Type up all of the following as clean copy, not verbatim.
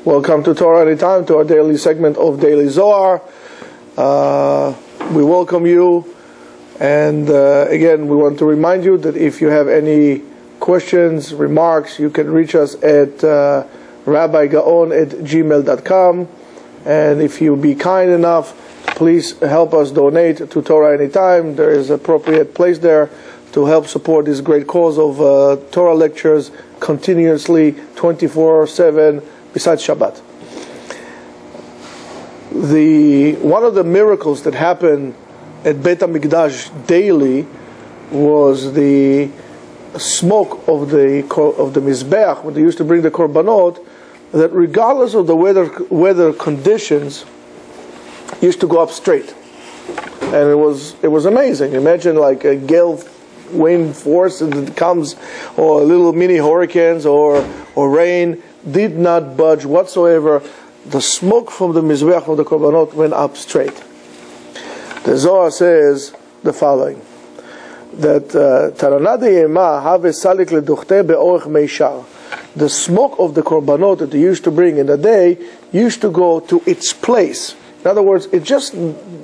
Welcome to Torah Anytime, to our daily segment of Daily Zohar. We welcome you, and again, we want to remind you that if you have any questions, remarks, you can reach us at Rabbi Gaon at gmail.com, and if you be kind enough, please help us donate to Torah Anytime. There is an appropriate place there to help support this great cause of Torah lectures continuously, 24/7, besides Shabbat. One of the miracles that happened at Beit HaMikdash daily was the smoke of the Mizbeach, when they used to bring the Korbanot, that regardless of the weather conditions, used to go up straight. And it was amazing. Imagine like a gale wind force that comes, or little mini hurricanes or rain, did not budge whatsoever. The smoke from the Mizbeach, from the Korbanot, went up straight. The Zohar says the following, that the smoke of the Korbanot that they used to bring in the day used to go to its place. In other words, it just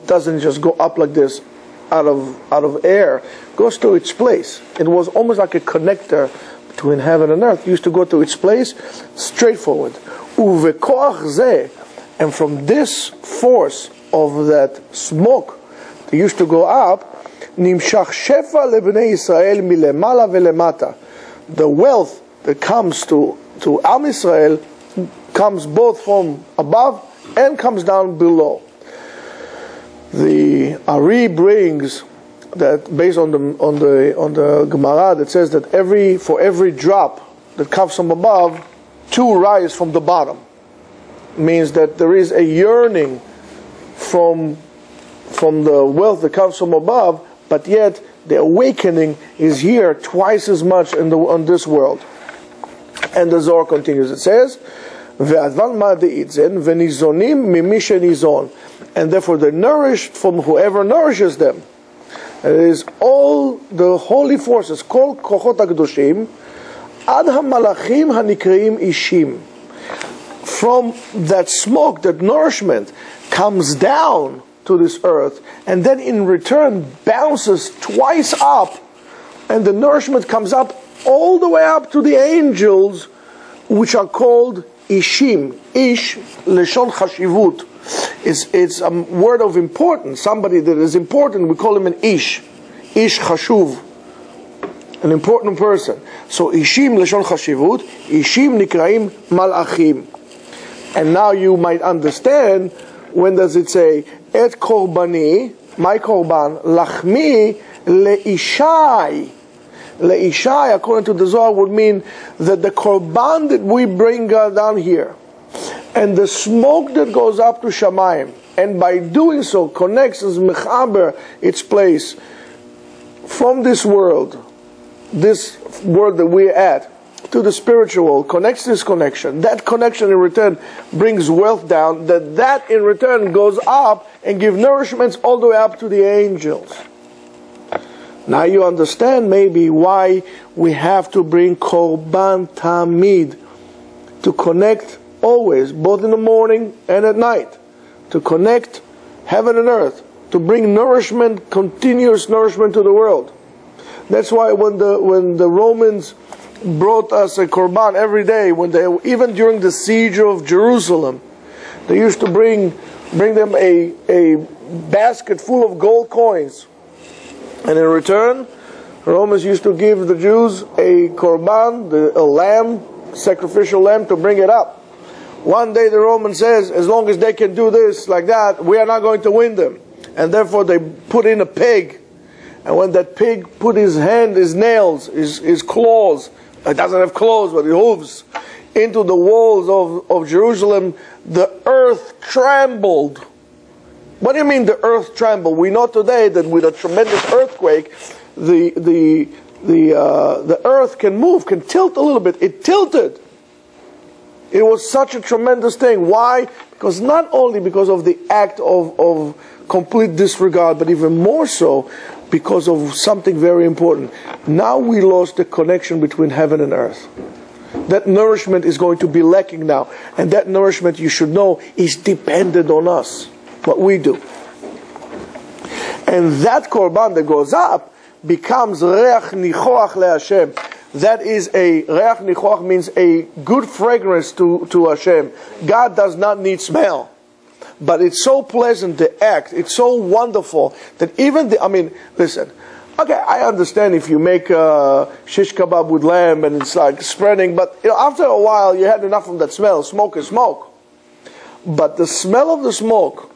doesn't just go up like this out of air. It goes to its place. It was almost like a connector between heaven and earth. It used to go to its place straightforward. And from this force of that smoke that used to go up, the wealth that comes to Am Yisrael comes both from above and comes down below. The Ari brings that, based on the Gemara, that says that for every drop that comes from above, 2 rise from the bottom. It means that there is a yearning from the wealth that comes from above, but yet the awakening is here twice as much on this world. And the Zohar continues. It says, and therefore they're nourished from whoever nourishes them. And it is all the holy forces, called kochot hakedoshim, ad hamalachim hanikreim ishim. From that smoke, that nourishment comes down to this earth, and then in return bounces twice up, and the nourishment comes up all the way up to the angels, which are called ishim. Ish, leshon chashivut. It's a word of importance. Somebody that is important, we call him an ish. Ish chashuv. An important person. So ishim leshon chashivut, ishim nikraim malachim. And now you might understand, when does it say, et korbani, my korban, lachmi leishai. Leishai, according to the Zohar, would mean that the korban that we bring down here, and the smoke that goes up to Shamayim, and by doing so connects as mechaber its place from this world that we're at, to the spiritual world, connects this connection. That connection in return brings wealth down, that in return goes up and gives nourishments all the way up to the angels. Now you understand maybe why we have to bring korban tamid, to connect always, both in the morning and at night, to connect heaven and earth, to bring nourishment, continuous nourishment to the world. That's why when the Romans brought us a korban every day, even during the siege of Jerusalem, they used to bring them a basket full of gold coins, and in return, Romans used to give the Jews a korban, a lamb, sacrificial lamb, to bring it up. One day the Roman says, as long as they can do this like that, we are not going to win them. And therefore they put in a pig. And when that pig put his hand, his nails, his claws, it doesn't have claws, but his hooves, into the walls of Jerusalem, the earth trembled. What do you mean the earth trembled? We know today that with a tremendous earthquake, the earth can move, can tilt a little bit. It tilted. It was such a tremendous thing. Why? Because not only because of the act of complete disregard, but even more so because of something very important. Now we lost the connection between heaven and earth. That nourishment is going to be lacking now. And that nourishment, you should know, is dependent on us, what we do. And that korban that goes up becomes reach nichoach leHashem. That is reach nichoach means a good fragrance to Hashem. God does not need smell. But it's so pleasant, the act, it's so wonderful that even listen, okay, I understand if you make shish kebab with lamb and it's like spreading, but after a while you had enough of that smell. Smoke is smoke. But the smell of the smoke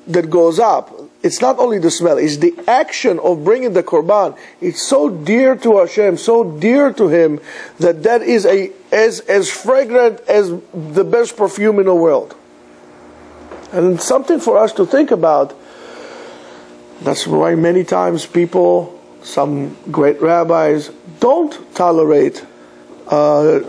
that goes up, it's not only the smell, it's the action of bringing the korban. It's so dear to Hashem, so dear to Him, that is as fragrant as the best perfume in the world. And something for us to think about. That's why many times people, some great rabbis, don't tolerate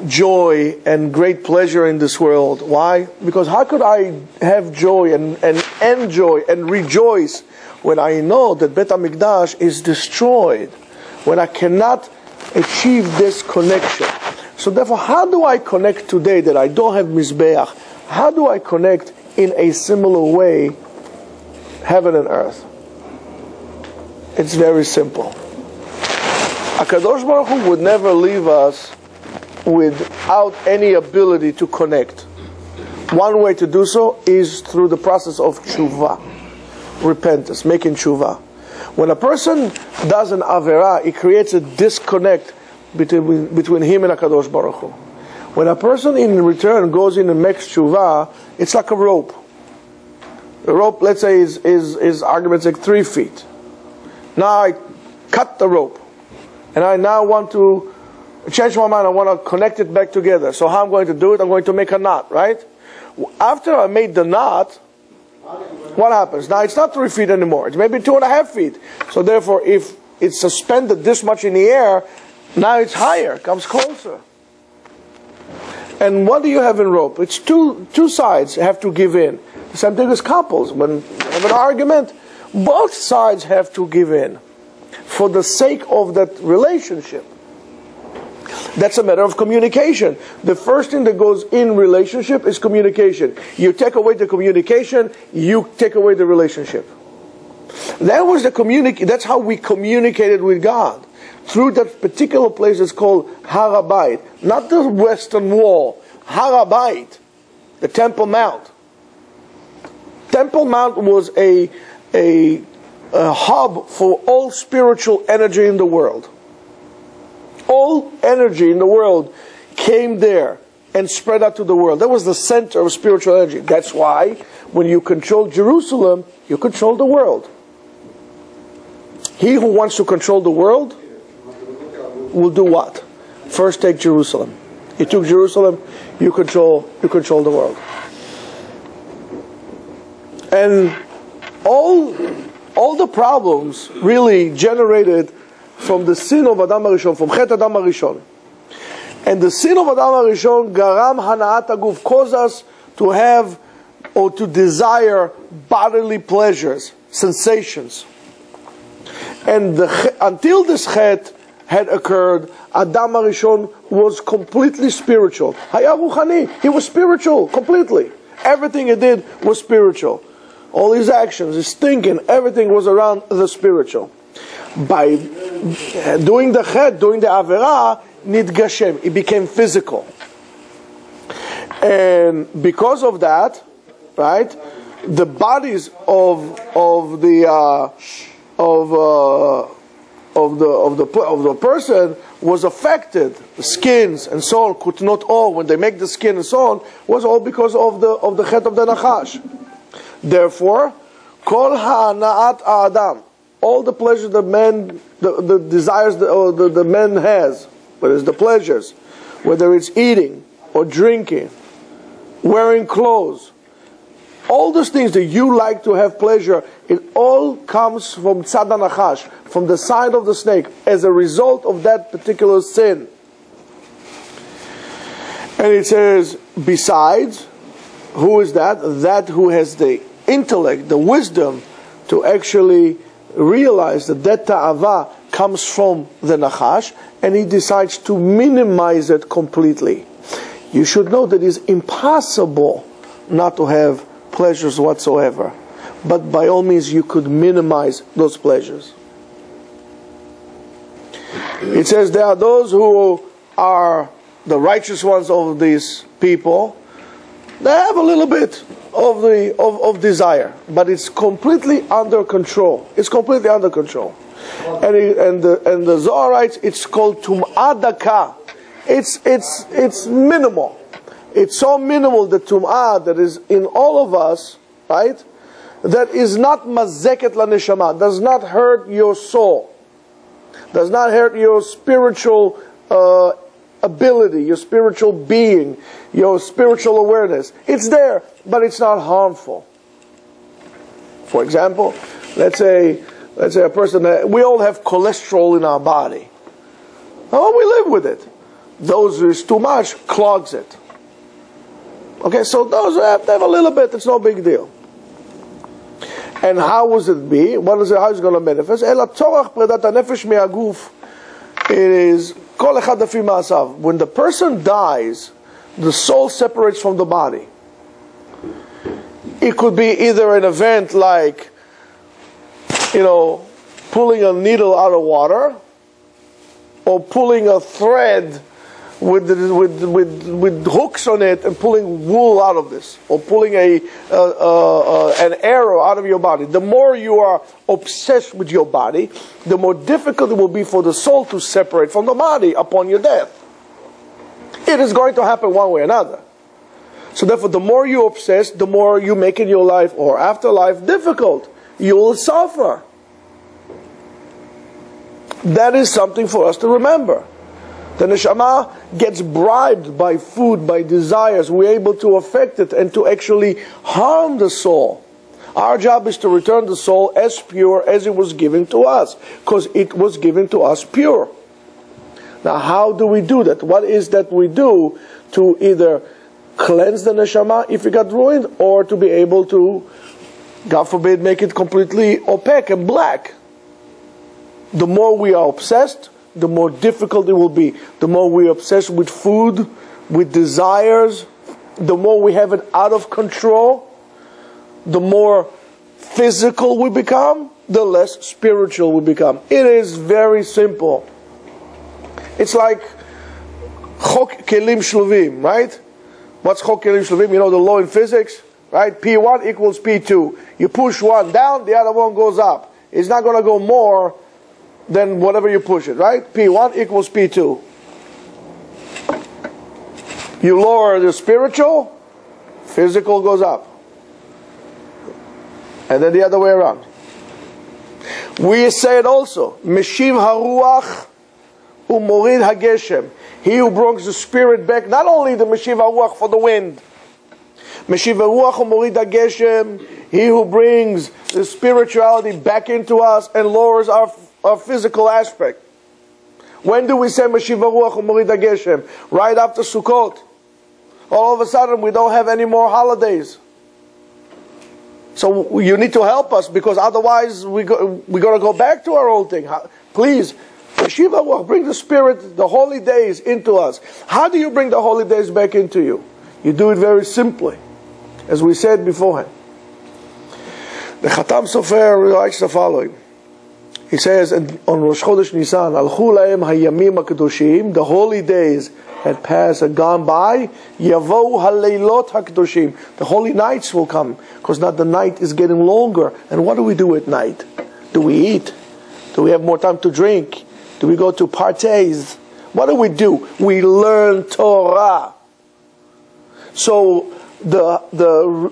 joy and great pleasure in this world. Why? Because how could I have joy and enjoy and rejoice when I know that Bet HaMikdash is destroyed, when I cannot achieve this connection? So therefore, how do I connect today that I don't have Mizbeach? How do I connect in a similar way heaven and earth? It's very simple. HaKadosh Baruch Hu would never leave us without any ability to connect. One way to do so is through the process of tshuva, repentance, making tshuva. When a person does an averah, it creates a disconnect between him and HaKadosh Baruch Hu. When a person in return goes in and makes tshuva, it's like a rope. The rope, let's say, is argument's like 3 feet. Now I cut the rope, and I now want to change my mind. I want to connect it back together. So how I'm going to do it? I'm going to make a knot, right? After I made the knot, what happens? Now it's not 3 feet anymore. It's maybe 2.5 feet. So therefore, if it's suspended this much in the air, now it's higher, comes closer. And what do you have in rope? It's two sides have to give in. The same thing as couples. When you have an argument, both sides have to give in for the sake of that relationship. That's a matter of communication. The first thing that goes in relationship is communication. You take away the communication, you take away the relationship. That's how we communicated with God. Through that particular place that's called Har HaBayit. Not the Western Wall. Har HaBayit. The Temple Mount. Temple Mount was a hub for all spiritual energy in the world. All energy in the world came there and spread out to the world. That was the center of spiritual energy. That's why when you control Jerusalem, you control the world. He who wants to control the world will do what? First take Jerusalem. You took Jerusalem, you control the world. And all the problems really generated from the sin of Adam HaRishon, from Chet Adam HaRishon. And the sin of Adam HaRishon, Garam Hana'at HaGuf, caused us to have or to desire bodily pleasures, sensations. And until this Chet had occurred, Adam HaRishon was completely spiritual. Haya Ruchani, he was spiritual completely. Everything he did was spiritual. All his actions, his thinking, everything was around the spiritual. By doing the Chet, doing the Averah, Nidgashem, it became physical. And because of that, right, the bodies of the person was affected. The skins and so on, could not all, when they make the skin and so on, was all because of the Chet of the Nachash. Therefore, Kol Ha'ana'at Adam, all the pleasures the desires the man has, whether it's the pleasures, whether it's eating or drinking, wearing clothes, all those things that you like to have pleasure, it all comes from Tzad HaNachash, from the side of the snake, as a result of that particular sin. And it says, besides, who is that? That who has the intellect, the wisdom, to actually realize that ta'ava comes from the Nachash, and he decides to minimize it completely. you should know that it is impossible not to have pleasures whatsoever. But by all means, you could minimize those pleasures. It says there are those who are the righteous ones of these people. They have a little bit of desire, but it's completely under control. It's completely under control. And the Zohar writes it's called tum'ah daka. It's minimal. It's so minimal, the tum'ah that is in all of us, right? That is not mazeket la neshama, does not hurt your soul, does not hurt your spiritual ability, your spiritual being, your spiritual awareness. It's there, but it's not harmful. For example, let's say a person, we all have cholesterol in our body. Oh, we live with it. Those who is too much clogs it. Okay, so those who have a little bit, it's no big deal. And how will it be? How is it going to manifest? It is when the person dies, the soul separates from the body. It could be either an event like, pulling a needle out of water, or pulling a thread with hooks on it and pulling wool out of this, or pulling an arrow out of your body. The more you are obsessed with your body, the more difficult it will be for the soul to separate from the body upon your death. It is going to happen one way or another. So therefore, the more you obsess, the more you make in your life or afterlife difficult. You will suffer. That is something for us to remember. The neshama gets bribed by food, by desires. We're able to affect it and to actually harm the soul. Our job is to return the soul as pure as it was given to us, because it was given to us pure. Now, how do we do that? What is that we do to either cleanse the neshama if it got ruined, or to be able to, God forbid, make it completely opaque and black? The more we are obsessed, the more difficult it will be. The more we are obsessed with food, with desires, the more we have it out of control, the more physical we become, the less spiritual we become. It is very simple. It's like chok kelim shluvim, right? What's chok kelim shluvim? You know the law in physics, right? P1 equals P2. You push one down, the other one goes up. It's not going to go more than whatever you push it, right? P1 equals P2. You lower the spiritual, physical goes up. And then the other way around. We say it also, Meshiv haruach umorid hageshem. He who brings the spirit back, not only the Meshiv haruach for the wind, Meshiv haruach umorid hageshem, he who brings the spirituality back into us and lowers our physical aspect. When do we say Meshiv haruach umorid hageshem? Right after Sukkot. All of a sudden we don't have any more holidays. So you need to help us, because otherwise we're going to go back to our old thing. Please, Meshiv haruach, bring the spirit, the holy days into us. How do you bring the holy days back into you? You do it very simply, as we said beforehand. The Khatam Sofer writes the following. He says on Rosh Chodesh Nisan, Alchu lahem hayamim hakadoshim, the holy days had passed and gone by. Yavo haleilot hakadoshim, the holy nights will come, because now the night is getting longer. And what do we do at night? Do we eat? Do we have more time to drink? Do we go to parties? What do? We learn Torah. So the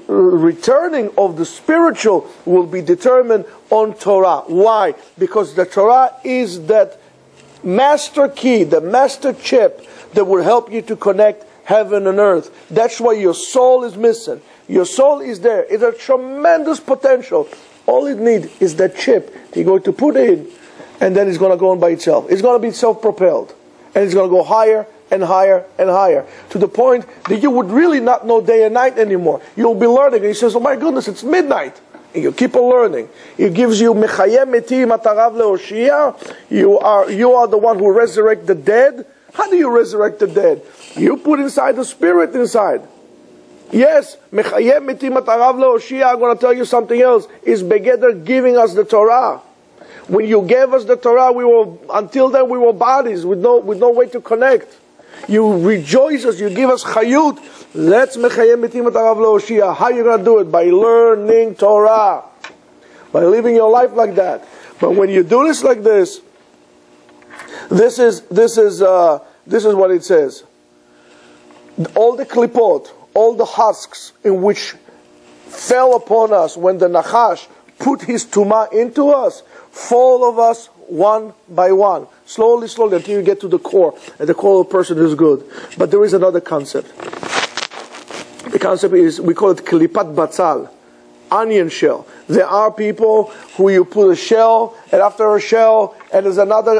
returning of the spiritual will be determined on Torah. Why? Because the Torah is that master key, the master chip that will help you to connect heaven and earth. That's why your soul is missing. Your soul is there. It's a tremendous potential. All it needs is that chip that you're going to put in, and then it's going to go on by itself. It's going to be self-propelled. And it's going to go higher and higher and higher, to the point that you would really not know day and night anymore. You'll be learning, and he says, oh my goodness, it's midnight. And you keep on learning. It gives you mechayem meti matarav leoshia. You are the one who resurrects the dead. How do you resurrect the dead? You put inside the Spirit inside. Yes, I'm going to tell you something else. Is Begeder giving us the Torah. When you gave us the Torah, until then we were bodies with no way to connect. You rejoice us, you give us chayut. Let's mechayem mitimat arav le'oshia. How are you going to do it? By learning Torah. By living your life like that. But when you do this like this, this is what it says. All the klipot, all the husks in which fell upon us when the Nachash put his tumah into us, fall of us one by one. Slowly, slowly, until you get to the core. And the core of a person is good. But there is another concept. The concept is, we call it klipat batzal, onion shell. There are people who you put a shell, and after a shell, and there's another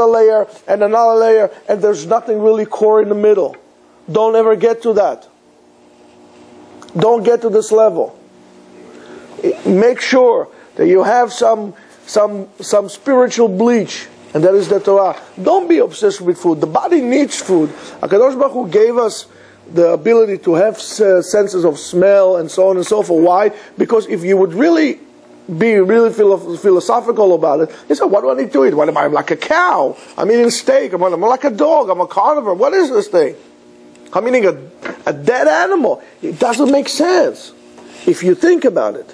layer, and another layer, and there's nothing really core in the middle. Don't ever get to that. Don't get to this level. Make sure that you have some spiritual bleach, and that is the Torah. Don't be obsessed with food. The body needs food. HaKadosh Baruch Hu gave us the ability to have senses of smell and so on and so forth. Why? Because if you would really be philosophical about it, you say, what do I need to eat? What am I, like a cow? I'm eating steak. I'm like a dog. I'm a carnivore. What is this thing? I'm eating a dead animal. It doesn't make sense if you think about it.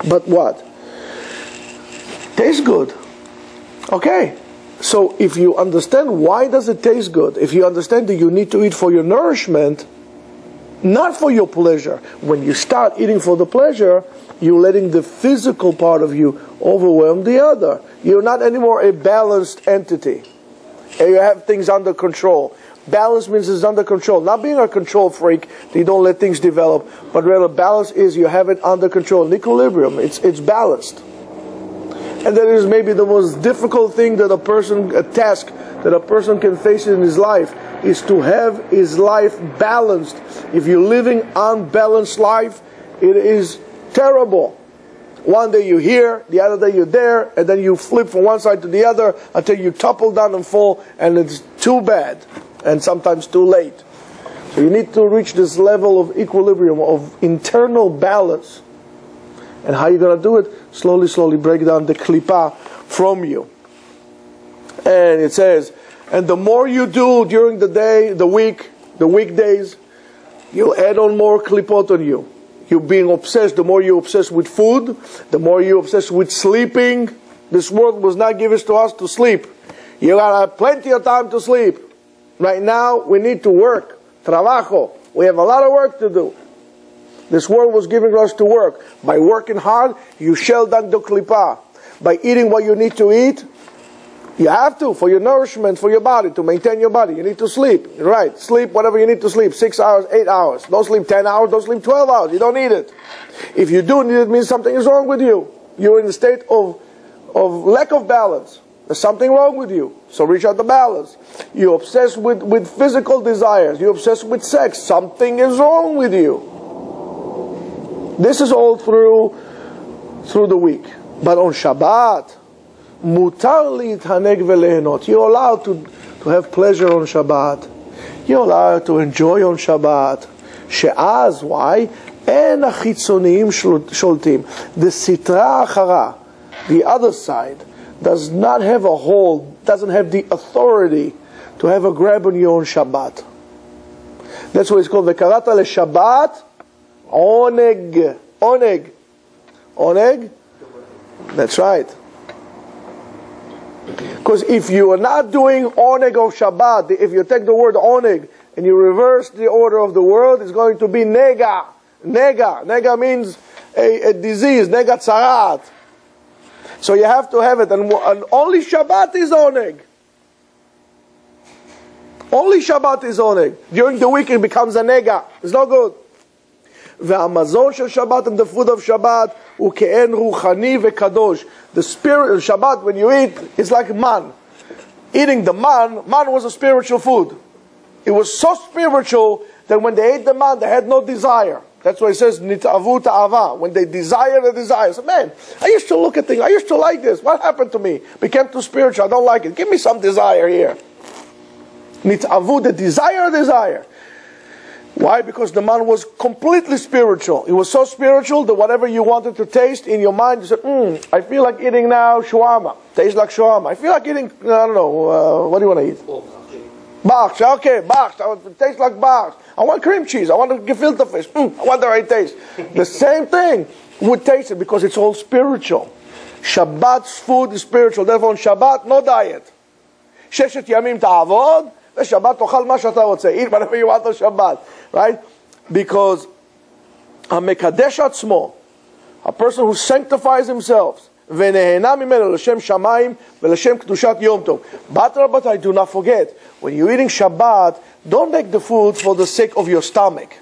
But what? Tastes good. Okay. So if you understand why does it taste good, if you understand that you need to eat for your nourishment, not for your pleasure. When you start eating for the pleasure, you're letting the physical part of you overwhelm the other. You're not anymore a balanced entity. And you have things under control. Balance means it's under control. Not being a control freak, that you don't let things develop, but rather balance is you have it under control. In equilibrium, it's balanced. And that is maybe the most difficult thing that a task that a person can face in his life, is to have his life balanced. If you're living unbalanced life, it is terrible. One day you're here, the other day you're there, and then you flip from one side to the other until you topple down and fall, and it's too bad, and sometimes too late. So you need to reach this level of equilibrium, of internal balance. And how are you going to do it? Slowly, slowly break down the klipa from you. And it says, and the more you do during the day, the week, the weekdays, you'll add on more klipot on you. You're being obsessed. The more you're obsessed with food, the more you're obsessed with sleeping. This world was not given to us to sleep. You got plenty of time to sleep. Right now, we need to work. Trabajo. We have a lot of work to do. This world was giving us to work. By working hard, you shell down the klipa. By eating what you need to eat, you have to, for your nourishment, for your body, to maintain your body. You need to sleep. Right. Sleep whatever you need to sleep. 6 hours, 8 hours. Don't sleep 10 hours, don't sleep 12 hours. You don't need it. If you do need it, it means something is wrong with you. You're in a state of lack of balance. There's something wrong with you. So reach out the balance. You're obsessed with physical desires. You're obsessed with sex. Something is wrong with you. This is all through the week. But on Shabbat, mutar lithaneg velehenot. You're allowed to have pleasure on Shabbat. You're allowed to enjoy on Shabbat. She'az, why? En achitzoniyim sholtim. The sitra achara, the other side, does not have a hold, doesn't have the authority to have a grab on you on Shabbat. That's why it's called Vekarata leShabbat oneg. Oneg. Oneg? That's right. Because if you are not doing oneg of Shabbat, if you take the word oneg and you reverse the order of the word, it's going to be nega. Nega. Nega means a disease. Nega tzarat. So you have to have it. And only Shabbat is oneg. Only Shabbat is oneg. During the week it becomes a nega. It's not good. והמזון של Shabbat and the food of Shabbat הוא כאין רוחני וקדוש. The spirit of Shabbat, when you eat, it's like man. Eating the man was a spiritual food. It was so spiritual that when they ate the man, they had no desire. That's why it says nit'avu ta'ava. When they desire the desire. So man, I used to look at things. I used to like this. What happened to me? Became too spiritual. I don't like it. Give me some desire here. Nit'avu, the desire. Why? Because the man was completely spiritual. He was so spiritual that whatever you wanted to taste in your mind, you said, I feel like eating now shawarma. Tastes like shawarma. I feel like eating, I don't know, what do you want to eat? Barsh. Okay, barsh. It tastes like barsh. I want cream cheese. I want gefilte fish. I want the right taste. The same thing would taste it because it's all spiritual. Shabbat's food is spiritual. Therefore on Shabbat, no diet. Sheshet yamim ta'avod. Shabbat tochal ma shata רוצה. Eat whatever you want on Shabbat. Right? Because המקדש עצמו, a person who sanctifies himself, ונהנה ממנו לשם שמיים ולשם קדושת יום טוב. But Rabbi, do not forget, when you're eating Shabbat, don't make the food for the sake of your stomach.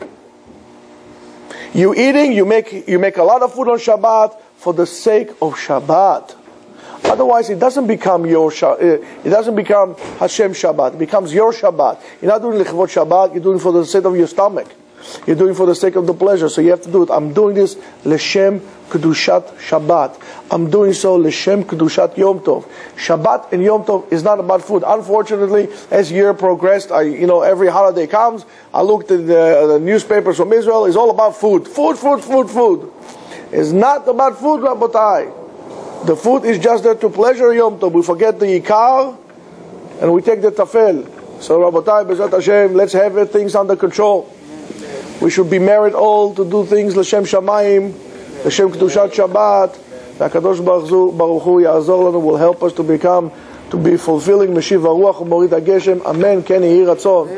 You eating, you make a lot of food on Shabbat for the sake of Shabbat. Otherwise, it doesn't become it doesn't become Hashem Shabbat. It becomes your Shabbat. You're not doing Lichvot Shabbat. You're doing it for the sake of your stomach. You're doing it for the sake of the pleasure. So you have to do it. I'm doing this Leshem Kedushat Shabbat. I'm doing so Leshem Kedushat Yom Tov. Shabbat and Yom Tov is not about food. Unfortunately, as year progressed, every holiday comes, I looked at the newspapers from Israel. It's all about food. Food. It's not about food, Rabotai. The food is just there to pleasure Yom Tov. We forget the Ikar and we take the Tafel. So Rabotai, Bezat Hashem, let's have things under control. We should be married all to do things L'Shem Shamayim, L'Shem Kedushat Shabbat. HaKadosh Baruch Hu Ya'azor Lanu, will help us to be fulfilling Meshiv HaRuach U'Morid HaGeshem. Amen. Ken Yehi Ratzon.